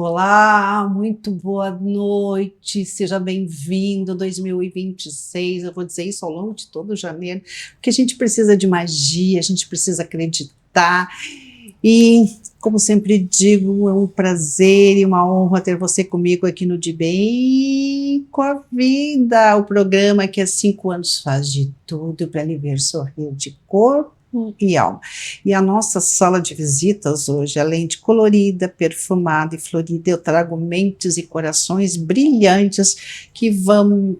Olá, muito boa noite, seja bem-vindo 2026. Eu vou dizer isso ao longo de todo janeiro, porque a gente precisa de magia, a gente precisa acreditar. E, como sempre digo, é um prazer e uma honra ter você comigo aqui no De Bem com a Vida, o programa que há 5 anos faz de tudo para lhe ver sorrir de corpo e alma. E a nossa sala de visitas hoje, além de colorida, perfumada e florida, eu trago mentes e corações brilhantes que vão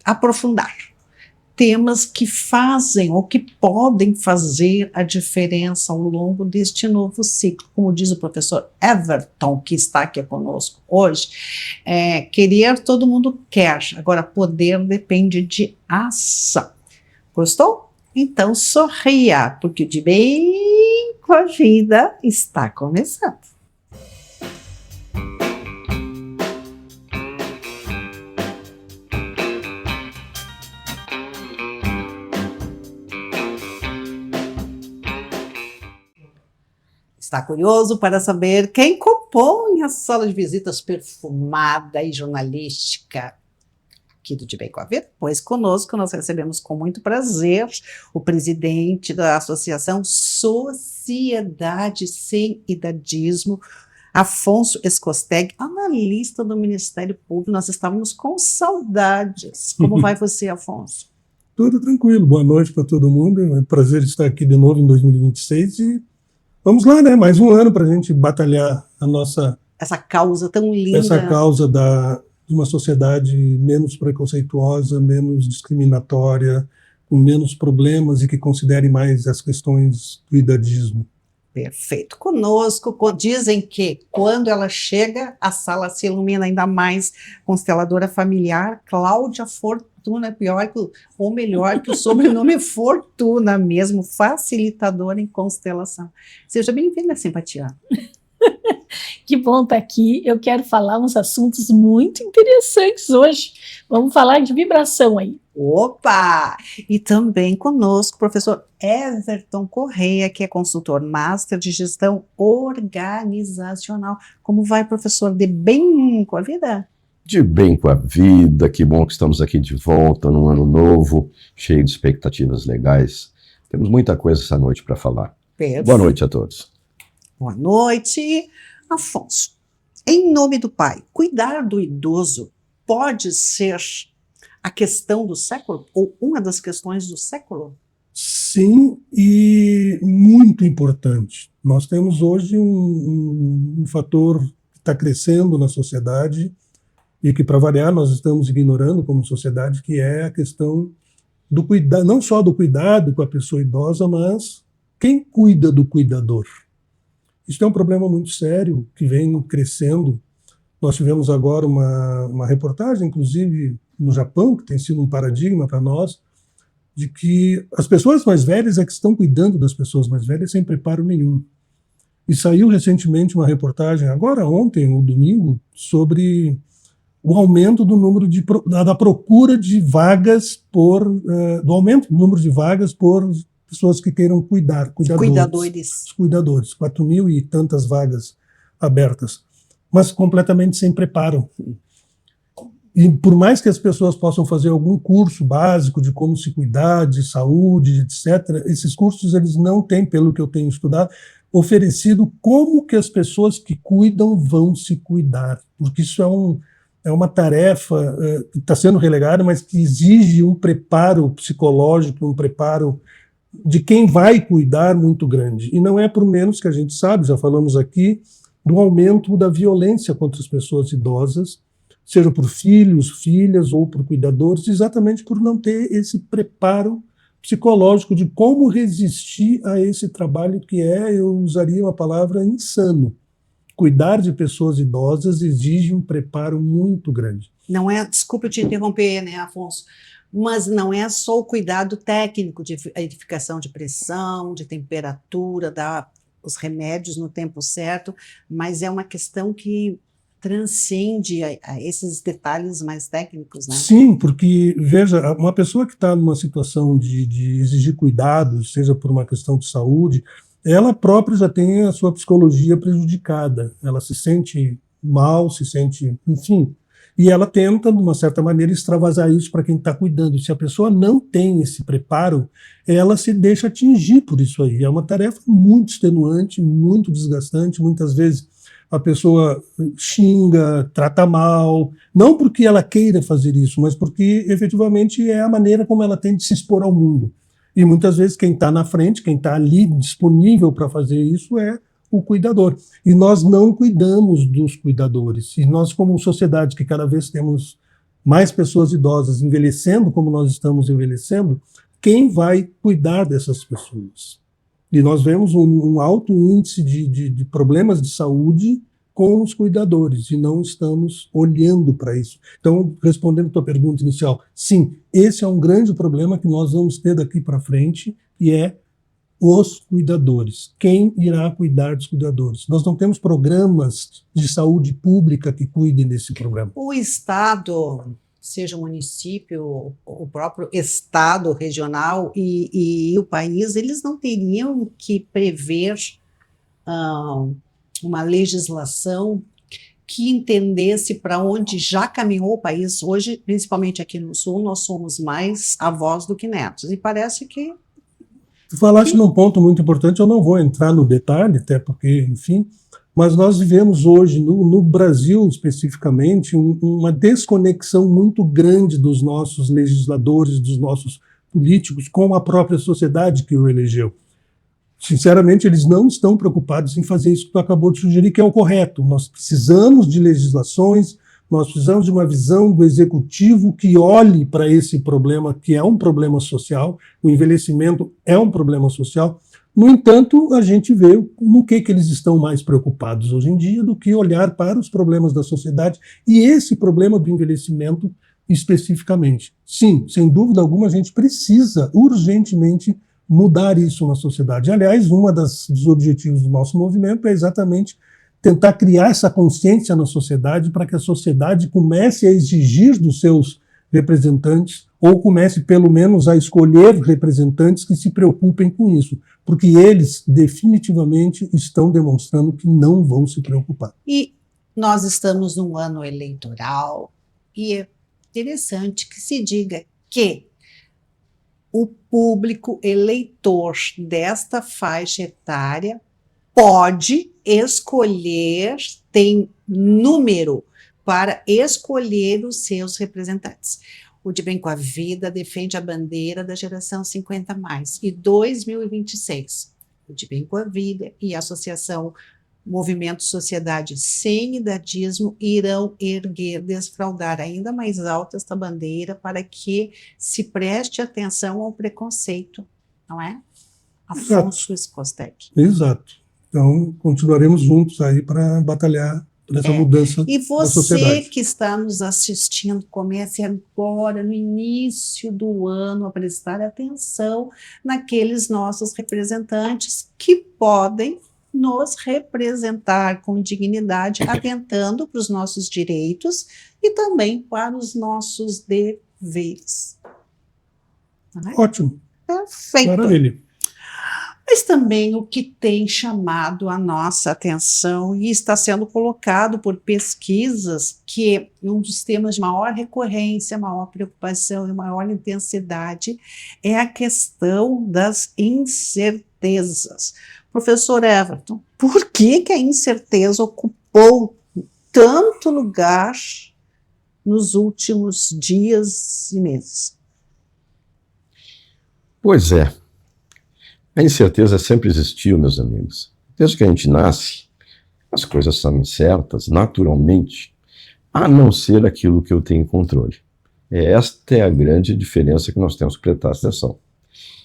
aprofundar temas que fazem ou que podem fazer a diferença ao longo deste novo ciclo. Como diz o professor Everton, que está aqui conosco hoje, querer todo mundo quer, agora poder depende de ação. Gostou? Então sorria, porque o De Bem com a Vida está começando. Está curioso para saber quem compõe a sala de visitas perfumada e jornalística aqui do De Bem com a Vida? Pois conosco nós recebemos com muito prazer o presidente da Associação Sociedade Sem Idadismo, Afonso Escosteg, analista do Ministério Público. Nós estávamos com saudades. Como vai você, Afonso? Tudo tranquilo, boa noite para todo mundo. É um prazer estar aqui de novo em 2026 e vamos lá, né? Mais um ano para a gente batalhar essa causa tão linda. Essa causa de uma sociedade menos preconceituosa, menos discriminatória, com menos problemas e que considere mais as questões do idadismo. Perfeito. Conosco, dizem que quando ela chega, a sala se ilumina ainda mais. Consteladora familiar, Cláudia Fortuna, ou melhor que o sobrenome Fortuna mesmo, facilitadora em constelação. Seja bem-vinda, simpatia. Que bom estar aqui. Eu quero falar uns assuntos muito interessantes hoje. Vamos falar de vibração aí. Opa! E também conosco o professor Everton Correia, que é consultor Master de Gestão Organizacional. Como vai, professor? De bem com a vida? De bem com a vida, que bom que estamos aqui de volta num ano novo, cheio de expectativas legais. Temos muita coisa essa noite para falar. Perfeito. Boa noite a todos. Boa noite. Afonso, em nome do Pai, cuidar do idoso pode ser a questão do século, ou uma das questões do século? Sim, e muito importante. Nós temos hoje um fator que está crescendo na sociedade e que, para variar, nós estamos ignorando como sociedade, que é a questão do cuidado, não só do cuidado com a pessoa idosa, mas quem cuida do cuidador. Isso é um problema muito sério que vem crescendo. Nós tivemos agora uma reportagem, inclusive no Japão, que tem sido um paradigma para nós, de que as pessoas mais velhas é que estão cuidando das pessoas mais velhas sem preparo nenhum. E saiu recentemente uma reportagem, agora ontem ou domingo, sobre o aumento do número da procura de vagas do aumento do número de vagas por pessoas que queiram cuidadores, 4.000 e tantas vagas abertas, mas completamente sem preparo. E por mais que as pessoas possam fazer algum curso básico de como se cuidar, de saúde, etc., esses cursos eles não têm, pelo que eu tenho estudado, oferecido como que as pessoas que cuidam vão se cuidar, porque isso é uma tarefa que está sendo relegada, mas que exige um preparo psicológico, um preparo de quem vai cuidar muito grande. E não é por menos que a gente sabe, já falamos aqui, do aumento da violência contra as pessoas idosas, seja por filhos, filhas ou por cuidadores, exatamente por não ter esse preparo psicológico de como resistir a esse trabalho que eu usaria uma palavra insano. Cuidar de pessoas idosas exige um preparo muito grande. Não é, desculpa te interromper, né, Afonso, mas não é só o cuidado técnico de verificação de pressão, de temperatura, dar os remédios no tempo certo, mas é uma questão que transcende a esses detalhes mais técnicos, né? Sim, porque, veja, uma pessoa que está numa situação de exigir cuidados, seja por uma questão de saúde, ela própria já tem a sua psicologia prejudicada, ela se sente mal, se sente, enfim. E ela tenta, de uma certa maneira, extravasar isso para quem está cuidando. Se a pessoa não tem esse preparo, ela se deixa atingir por isso aí. É uma tarefa muito extenuante, muito desgastante. Muitas vezes a pessoa xinga, trata mal, não porque ela queira fazer isso, mas porque efetivamente é a maneira como ela tem de se expor ao mundo. E muitas vezes quem está na frente, quem está ali disponível para fazer isso é o cuidador. E nós não cuidamos dos cuidadores. E nós, como sociedade, que cada vez temos mais pessoas idosas envelhecendo como nós estamos envelhecendo, quem vai cuidar dessas pessoas? E nós vemos um alto índice de problemas de saúde com os cuidadores, e não estamos olhando para isso. Então, respondendo a tua pergunta inicial, sim, esse é um grande problema que nós vamos ter daqui para frente, e é os cuidadores. Quem irá cuidar dos cuidadores? Nós não temos programas de saúde pública que cuidem desse problema. O Estado, seja o município, o próprio Estado regional e o país, eles não teriam que prever uma legislação que entendesse para onde já caminhou o país. Hoje, principalmente aqui no Sul, nós somos mais avós do que netos. E parece que Tu falaste num ponto muito importante, eu não vou entrar no detalhe, até porque, enfim, mas nós vivemos hoje, no Brasil especificamente, uma desconexão muito grande dos nossos legisladores, dos nossos políticos, com a própria sociedade que o elegeu. Sinceramente, eles não estão preocupados em fazer isso que tu acabou de sugerir, que é o correto. Nós precisamos de legislações, nós precisamos de uma visão do executivo que olhe para esse problema, que é um problema social. O envelhecimento é um problema social. No entanto, a gente vê no que eles estão mais preocupados hoje em dia do que olhar para os problemas da sociedade e esse problema do envelhecimento especificamente. Sim, sem dúvida alguma, a gente precisa urgentemente mudar isso na sociedade. Aliás, dos objetivos do nosso movimento é exatamente tentar criar essa consciência na sociedade para que a sociedade comece a exigir dos seus representantes, ou comece pelo menos a escolher representantes que se preocupem com isso, porque eles definitivamente estão demonstrando que não vão se preocupar. E nós estamos num ano eleitoral e é interessante que se diga que o público eleitor desta faixa etária pode escolher, tem número para escolher os seus representantes. O De Bem com a Vida defende a bandeira da geração 50+. E 2026, o De Bem com a Vida e a Associação Movimento Sociedade Sem Idadismo irão desfraldar ainda mais alta esta bandeira para que se preste atenção ao preconceito, não é? Afonso Escosteg. Exato. Então, continuaremos juntos aí para batalhar por essa mudança e na sociedade. você que está nos assistindo, comece agora, no início do ano, a prestar atenção naqueles nossos representantes que podem nos representar com dignidade, atentando para os nossos direitos e também para os nossos deveres. Ótimo. Perfeito. Maravilha. Mas também o que tem chamado a nossa atenção e está sendo colocado por pesquisas, que um dos temas de maior recorrência, maior preocupação e maior intensidade é a questão das incertezas. Professor Everton, por que a incerteza ocupou tanto lugar nos últimos dias e meses? Pois é. A incerteza sempre existiu, meus amigos. Desde que a gente nasce, as coisas são incertas, naturalmente, a não ser aquilo que eu tenho controle. Esta é a grande diferença que nós temos que prestar atenção.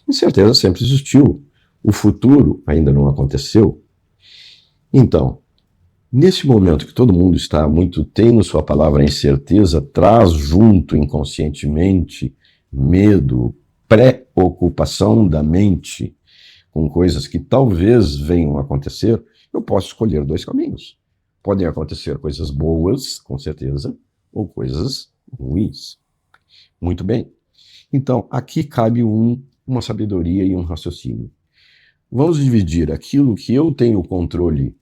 Incerteza sempre existiu. O futuro ainda não aconteceu. Então, nesse momento que todo mundo está tem na sua palavra incerteza, traz junto inconscientemente medo, preocupação da mente com coisas que talvez venham a acontecer, eu posso escolher dois caminhos. Podem acontecer coisas boas, com certeza, ou coisas ruins. Muito bem. Então, aqui cabe uma sabedoria e um raciocínio. Vamos dividir aquilo que eu tenho controle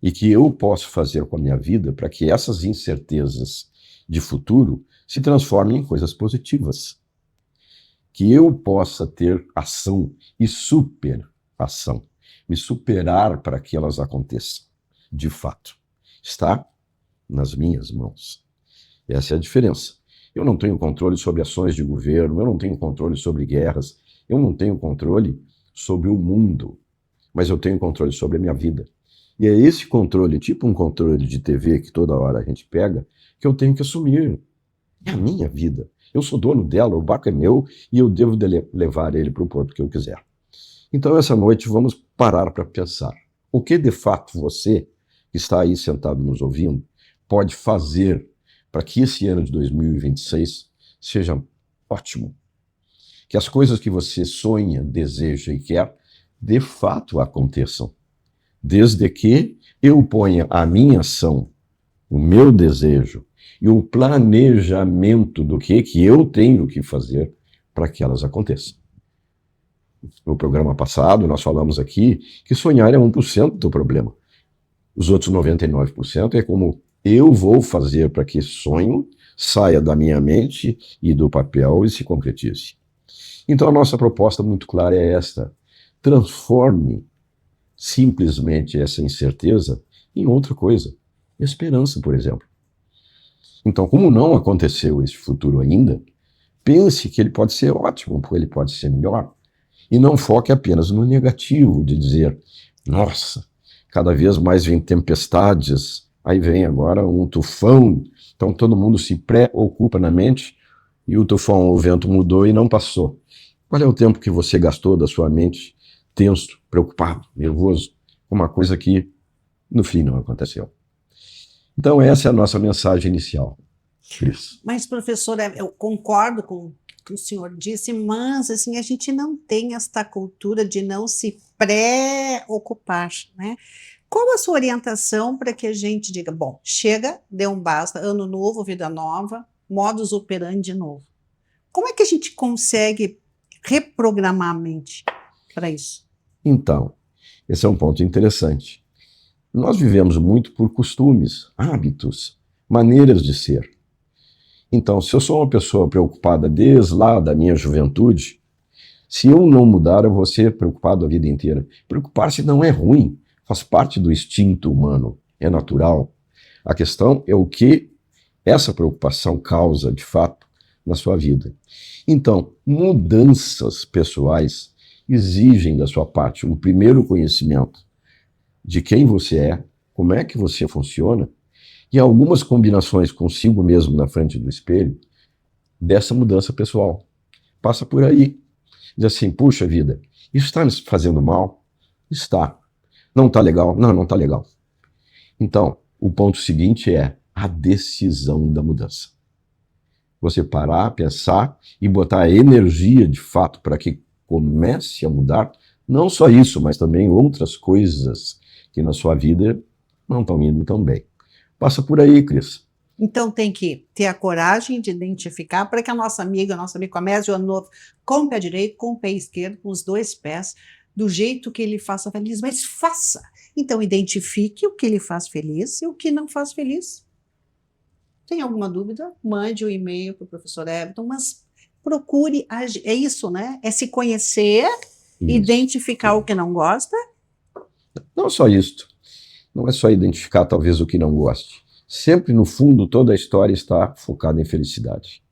e que eu posso fazer com a minha vida para que essas incertezas de futuro se transformem em coisas positivas. Que eu possa ter ação e superação, me superar para que elas aconteçam, de fato. Está nas minhas mãos. Essa é a diferença. Eu não tenho controle sobre ações de governo, eu não tenho controle sobre guerras, eu não tenho controle sobre o mundo, mas eu tenho controle sobre a minha vida. E é esse controle, tipo um controle de TV que toda hora a gente pega, que eu tenho que assumir. É a minha vida. Eu sou dono dela, o barco é meu e eu devo levar ele para o porto que eu quiser. Então, essa noite, vamos parar para pensar. O que, de fato, você, que está aí sentado nos ouvindo, pode fazer para que esse ano de 2026 seja ótimo? Que as coisas que você sonha, deseja e quer, de fato aconteçam. Desde que eu ponha a minha ação, o meu desejo e o planejamento do que eu tenho que fazer para que elas aconteçam. No programa passado, nós falamos aqui que sonhar é 1% do problema. Os outros 99% é como eu vou fazer para que esse sonho saia da minha mente e do papel e se concretize. Então, a nossa proposta muito clara é esta: transforme simplesmente essa incerteza em outra coisa. Esperança, por exemplo. Então, como não aconteceu esse futuro ainda, pense que ele pode ser ótimo, porque ele pode ser melhor. E não foque apenas no negativo, de dizer, nossa, cada vez mais vem tempestades, aí vem agora um tufão, então todo mundo se preocupa na mente, e o tufão, o vento mudou e não passou. Qual é o tempo que você gastou da sua mente tenso, preocupado, nervoso, com uma coisa que no fim não aconteceu? Então essa é a nossa mensagem inicial. Cris. Mas, professora, eu concordo com o que o senhor disse, mas assim, a gente não tem esta cultura de não se preocupar, né? Qual a sua orientação para que a gente diga, bom, chega, deu um basta, ano novo, vida nova, modus operandi novo. Como é que a gente consegue reprogramar a mente para isso? Então, esse é um ponto interessante. Nós vivemos muito por costumes, hábitos, maneiras de ser. Então, se eu sou uma pessoa preocupada desde lá da minha juventude, se eu não mudar, eu vou ser preocupado a vida inteira. Preocupar-se não é ruim, faz parte do instinto humano, é natural. A questão é o que essa preocupação causa, de fato, na sua vida. Então, mudanças pessoais exigem da sua parte um primeiro conhecimento de quem você é, como é que você funciona, e algumas combinações consigo mesmo na frente do espelho dessa mudança pessoal. Passa por aí. Diz assim, puxa vida, isso está me fazendo mal? Está. Não está legal? Não, não está legal. Então, o ponto seguinte é a decisão da mudança. Você parar, pensar e botar a energia de fato para que comece a mudar, não só isso, mas também outras coisas que na sua vida não estão indo tão bem. Passa por aí, Cris. Então tem que ter a coragem de identificar para que a nossa amiga comece o ano novo com o pé direito, com o pé esquerdo, com os dois pés, do jeito que ele faça feliz, mas faça. Então identifique o que ele faz feliz e o que não faz feliz. Tem alguma dúvida? Mande um e-mail para o professor Everton, mas procure agir. É isso, né? É se conhecer, identificar o que não gosta. Não só isso. Não é só identificar talvez o que não goste. Sempre no fundo toda a história está focada em felicidade.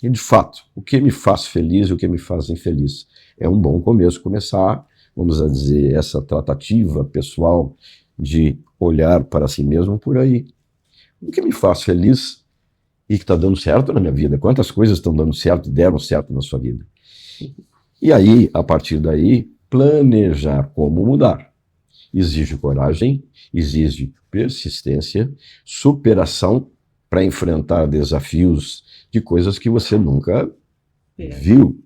E de fato, o que me faz feliz e o que me faz infeliz. É um bom começo começar, vamos dizer, essa tratativa pessoal de olhar para si mesmo por aí. O que me faz feliz e que está dando certo na minha vida? Quantas coisas estão dando certo, deram certo na sua vida? E aí, a partir daí, planejar como mudar. Exige coragem, exige persistência, superação para enfrentar desafios de coisas que você nunca viu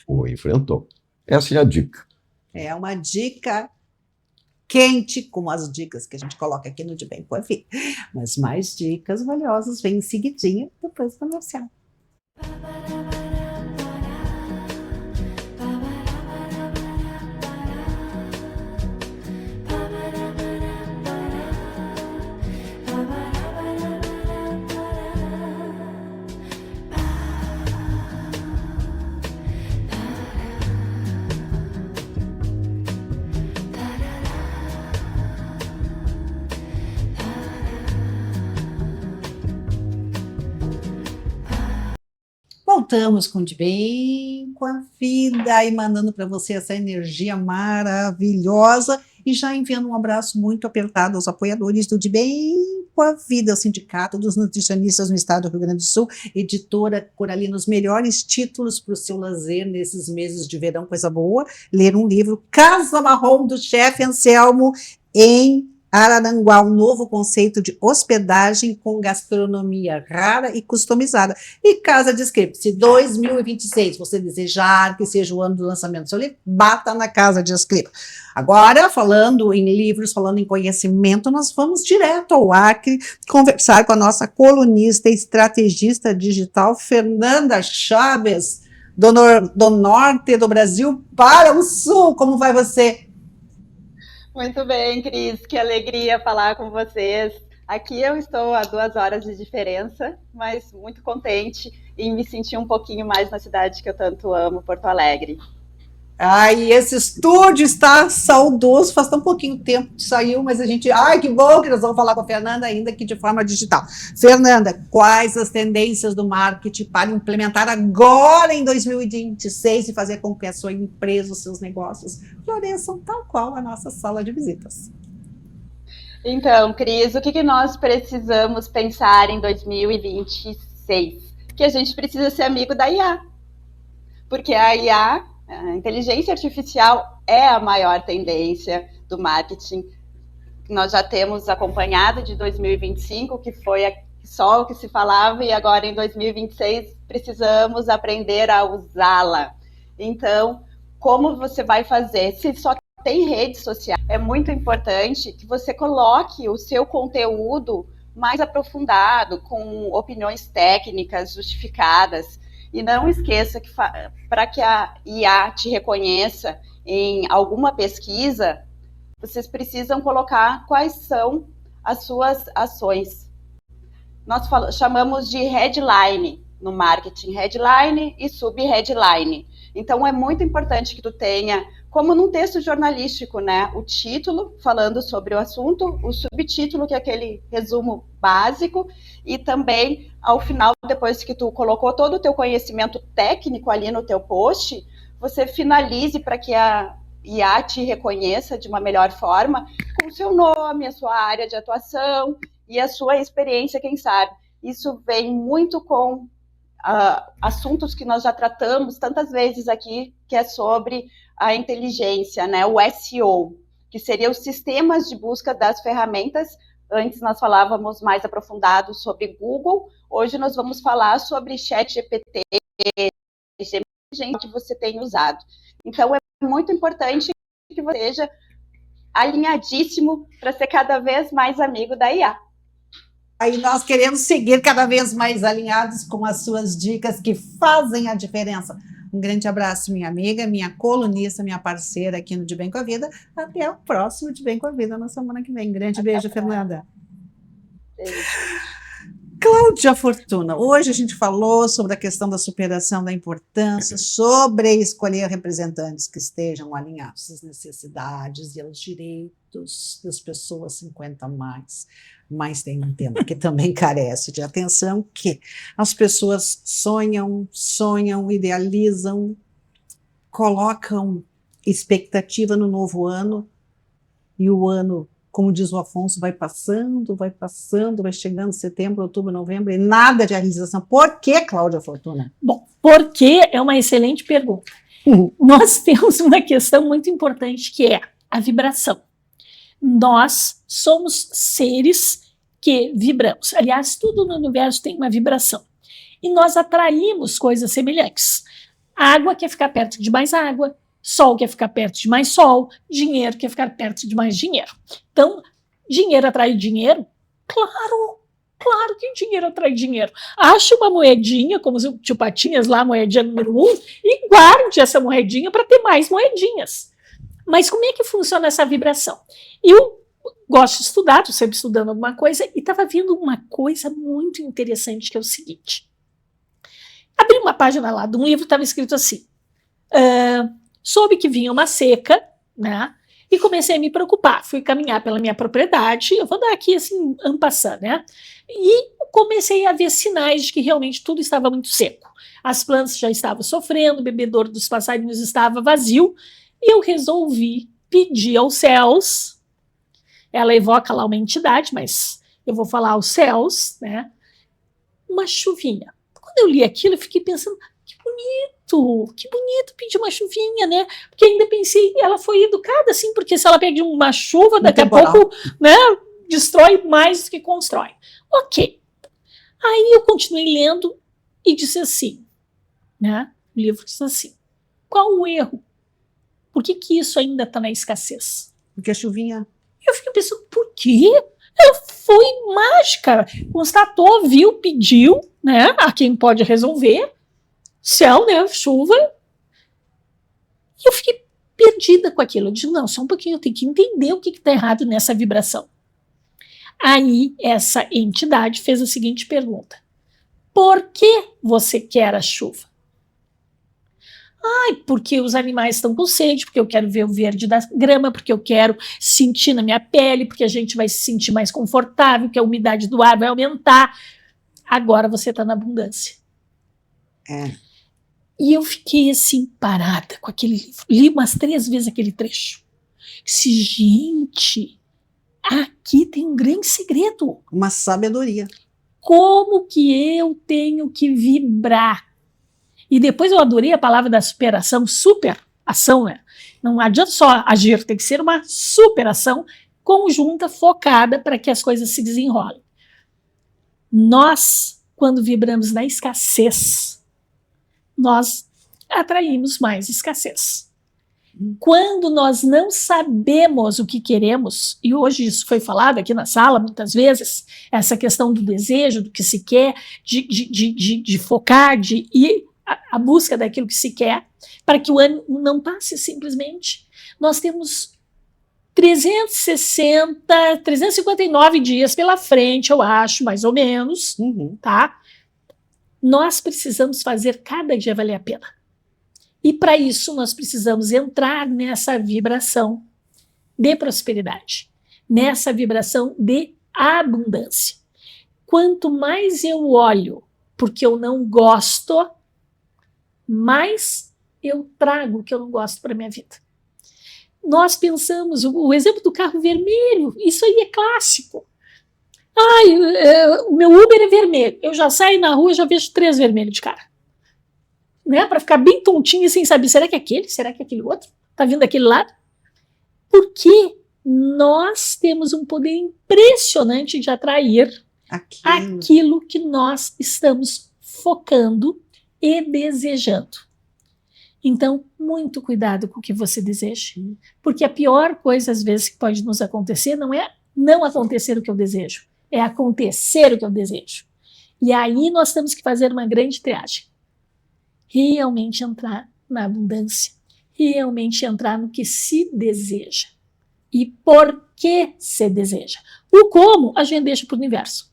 ou enfrentou. Essa é a dica. É uma dica quente, como as dicas que a gente coloca aqui no De Bem com a Vida. Mas mais dicas valiosas vêm em seguidinha depois do comercial. Voltamos com De Bem com a Vida, emanando para você essa energia maravilhosa e já enviando um abraço muito apertado aos apoiadores do De Bem com a Vida, o Sindicato dos Nutricionistas no Estado do Rio Grande do Sul, editora Coralina, os melhores títulos para o seu lazer nesses meses de verão, coisa boa, ler um livro, Casa Marrom, do chefe Anselmo, em Araranguá, um novo conceito de hospedagem com gastronomia rara e customizada. E Casa de Script, se 2026 você desejar que seja o ano do lançamento do seu livro, bata na Casa de Script. Agora, falando em livros, falando em conhecimento, nós vamos direto ao Acre conversar com a nossa colunista e estrategista digital, Fernanda Chaves, do norte do Brasil para o sul. Como vai você? Muito bem, Cris, que alegria falar com vocês. Aqui eu estou a 2 horas de diferença, mas muito contente em me sentir um pouquinho mais na cidade que eu tanto amo, Porto Alegre. Ai, esse estúdio está saudoso, faz tão pouquinho tempo que saiu, mas a gente, ai, que bom que nós vamos falar com a Fernanda ainda que de forma digital. Fernanda, quais as tendências do marketing para implementar agora em 2026 e fazer com que a sua empresa, os seus negócios floresçam tal qual a nossa sala de visitas? Então, Cris, o que nós precisamos pensar em 2026? Que a gente precisa ser amigo da IA, porque a IA, a inteligência artificial, é a maior tendência do marketing. Nós já temos acompanhado de 2025, que foi só o que se falava, e agora em 2026 precisamos aprender a usá-la. Então, como você vai fazer? Se só tem rede social, é muito importante que você coloque o seu conteúdo mais aprofundado, com opiniões técnicas justificadas. E não esqueça que para que a IA te reconheça em alguma pesquisa, vocês precisam colocar quais são as suas ações. Nós chamamos de headline no marketing, headline e sub-headline. Então, é muito importante que tu tenha, como num texto jornalístico, né, o título falando sobre o assunto, o subtítulo, que é aquele resumo básico, e também, ao final, depois que tu colocou todo o teu conhecimento técnico ali no teu post, você finalize para que a IA te reconheça de uma melhor forma, com o seu nome, a sua área de atuação e a sua experiência, quem sabe. Isso vem muito com assuntos que nós já tratamos tantas vezes aqui, que é sobre a inteligência, né? O SEO, que seria os sistemas de busca das ferramentas. Antes nós falávamos mais aprofundado sobre Google, hoje nós vamos falar sobre ChatGPT, que você tem usado. Então, é muito importante que você seja alinhadíssimo para ser cada vez mais amigo da IA. Aí nós queremos seguir cada vez mais alinhados com as suas dicas que fazem a diferença. Um grande abraço, minha amiga, minha colunista, minha parceira aqui no De Bem com a Vida. Até o próximo De Bem com a Vida na semana que vem. Grande beijo, Fernanda. Beijo. Cláudia Fortuna, hoje a gente falou sobre a questão da superação da importância, sobre escolher representantes que estejam alinhados às necessidades e aos direitos das pessoas 50 mais. Mas tem um tema que também carece de atenção, que as pessoas sonham, idealizam, colocam expectativa no novo ano, e o ano, como diz o Afonso, vai passando, vai chegando setembro, outubro, novembro, e nada de realização. Por que, Cláudia Fortuna? Bom, porque é uma excelente pergunta. Nós temos uma questão muito importante, que é a vibração. Nós somos seres que vibramos. Aliás, tudo no universo tem uma vibração. E nós atraímos coisas semelhantes. A água quer ficar perto de mais água, sol quer ficar perto de mais sol, dinheiro quer ficar perto de mais dinheiro. Então, dinheiro atrai dinheiro? Claro que dinheiro atrai dinheiro. Ache uma moedinha, como o tio Patinhas lá, a moedinha número 1, e guarde essa moedinha para ter mais moedinhas. Mas como é que funciona essa vibração? Eu gosto de estudar, estou sempre estudando alguma coisa, e estava vendo uma coisa muito interessante, que é o seguinte. Abri uma página lá de um livro, estava escrito assim, soube que vinha uma seca, né? E comecei a me preocupar. Fui caminhar pela minha propriedade, eu vou dar aqui assim, en passant, né? E comecei a ver sinais de que realmente tudo estava muito seco. As plantas já estavam sofrendo, o bebedouro dos passarinhos estava vazio, e eu resolvi pedir aos céus. Ela evoca lá uma entidade, mas eu vou falar aos céus, né? Uma chuvinha. Quando eu li aquilo, eu fiquei pensando, que bonito pedir uma chuvinha, né? Porque ainda pensei, ela foi educada assim, porque se ela pede uma chuva, daqui a pouco, né, destrói mais do que constrói. Ok. Aí eu continuei lendo e disse assim, né? O livro diz assim, qual o erro? Por que isso ainda está na escassez? Porque a chuvinha... Eu fiquei pensando, por quê? Ela foi mágica, constatou, viu, pediu, né, a quem pode resolver, céu, né, chuva, e eu fiquei perdida com aquilo. Eu disse, não, só um pouquinho, eu tenho que entender o que está errado nessa vibração. Aí essa entidade fez a seguinte pergunta, por que você quer a chuva? Ai, porque os animais estão com sede, porque eu quero ver o verde da grama, porque eu quero sentir na minha pele, porque a gente vai se sentir mais confortável, que a umidade do ar vai aumentar. Agora você está na abundância. E eu fiquei assim, parada com aquele livro. Li umas 3 vezes aquele trecho. Disse, gente, aqui tem um grande segredo. Uma sabedoria. Como que eu tenho que vibrar? E depois eu adorei a palavra da superação, superação, né? Não adianta só agir, tem que ser uma superação conjunta, focada para que as coisas se desenrolem. Nós, quando vibramos na escassez, nós atraímos mais escassez. Quando nós não sabemos o que queremos, e hoje isso foi falado aqui na sala muitas vezes, essa questão do desejo, do que se quer, de focar, de ir a busca daquilo que se quer, para que o ano não passe simplesmente. Nós temos 359 dias pela frente, eu acho, mais ou menos, tá? Nós precisamos fazer cada dia valer a pena. E para isso nós precisamos entrar nessa vibração de prosperidade, nessa vibração de abundância. Quanto mais eu olho porque eu não gosto, mais eu trago o que eu não gosto para a minha vida. Nós pensamos, o exemplo do carro vermelho, isso aí é clássico. O meu Uber é vermelho, eu já saio na rua e já vejo 3 vermelhos de cara. Né? Para ficar bem tontinho sem saber, será que é aquele? Será que é aquele outro? Está vindo daquele lado? Porque nós temos um poder impressionante de atrair aquilo que nós estamos focando e desejando. Então, muito cuidado com o que você deseja, porque a pior coisa, às vezes, que pode nos acontecer não é não acontecer o que eu desejo, é acontecer o que eu desejo. E aí nós temos que fazer uma grande triagem. Realmente entrar na abundância, realmente entrar no que se deseja. E por que se deseja. O como, a gente deixa para o universo.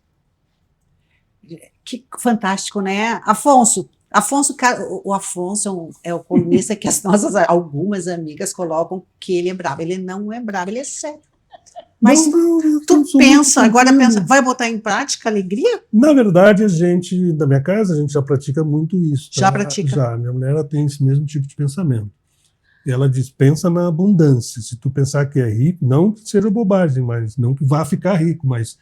Que fantástico, né? Afonso, o Afonso é o colunista que as nossas algumas amigas colocam que ele é bravo. Ele não é bravo, ele é sério. Mas tu pensa, agora pensa, vai botar em prática a alegria? Na verdade, a gente, da minha casa, a gente já pratica muito isso. Tá? Já pratica? Já, minha mulher ela tem esse mesmo tipo de pensamento. Ela diz, pensa na abundância. Se tu pensar que é rico, não que seja bobagem, mas não que vá ficar rico, mas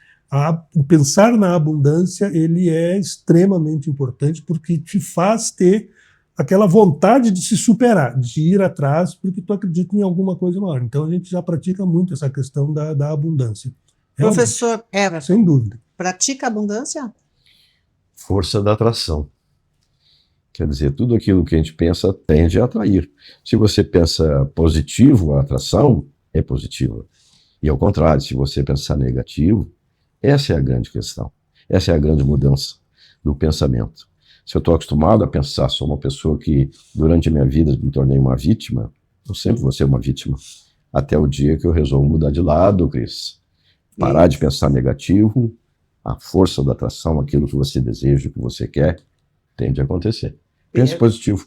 o pensar na abundância, ele é extremamente importante porque te faz ter aquela vontade de se superar, de ir atrás, porque tu acredita em alguma coisa maior. Então a gente já pratica muito essa questão da abundância. Realmente, professor Everton, sem dúvida. Pratica a abundância? Força da atração. Quer dizer, tudo aquilo que a gente pensa tende a atrair. Se você pensa positivo, a atração é positiva. E ao contrário, se você pensar negativo, essa é a grande questão. Essa é a grande mudança do pensamento. Se eu estou acostumado a pensar, sou uma pessoa que durante a minha vida me tornei uma vítima, eu sempre vou ser uma vítima. Até o dia que eu resolvo mudar de lado, Cris. Parar de pensar negativo, a força da atração, aquilo que você deseja, o que você quer, tende a acontecer. Pense positivo.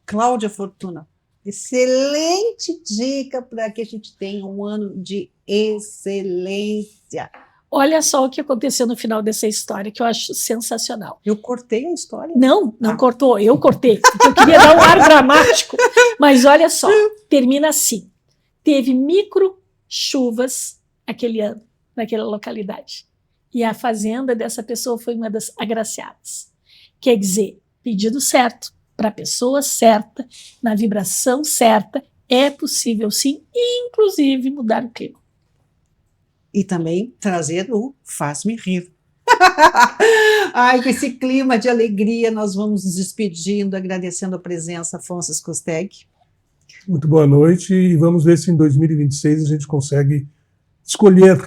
Cláudia Fortuna, Excelente dica para que a gente tenha um ano de excelência. Olha só o que aconteceu no final dessa história, que eu acho sensacional. Eu cortei a história. Não cortou, eu cortei, porque eu queria dar um ar dramático. Mas olha só, termina assim. Teve micro chuvas aquele ano, naquela localidade. E a fazenda dessa pessoa foi uma das agraciadas. Quer dizer, pedido certo, para a pessoa certa, na vibração certa, é possível sim, inclusive mudar o clima. E também trazer o Faz-me Rir. Ai, com esse clima de alegria, nós vamos nos despedindo, agradecendo a presença, Afonso Skosteg. Muito boa noite e vamos ver se em 2026 a gente consegue escolher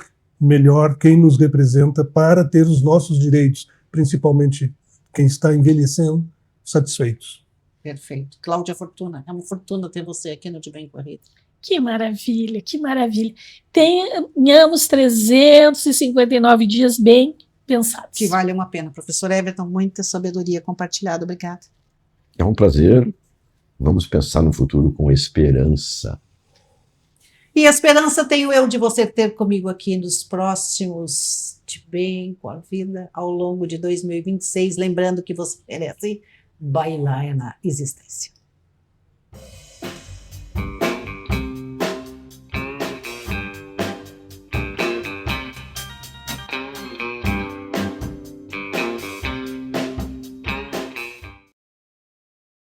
melhor quem nos representa para ter os nossos direitos, principalmente quem está envelhecendo, satisfeitos. Perfeito. Cláudia Fortuna, é uma fortuna ter você aqui no De Bem Corrido. Que maravilha, que maravilha. Tenhamos 359 dias bem pensados. Que valham a pena. Professor Everton, muita sabedoria compartilhada. Obrigada. É um prazer. Vamos pensar no futuro com esperança. E a esperança tenho eu de você ter comigo aqui nos próximos De Bem com a Vida ao longo de 2026. Lembrando que você merece bailar na existência.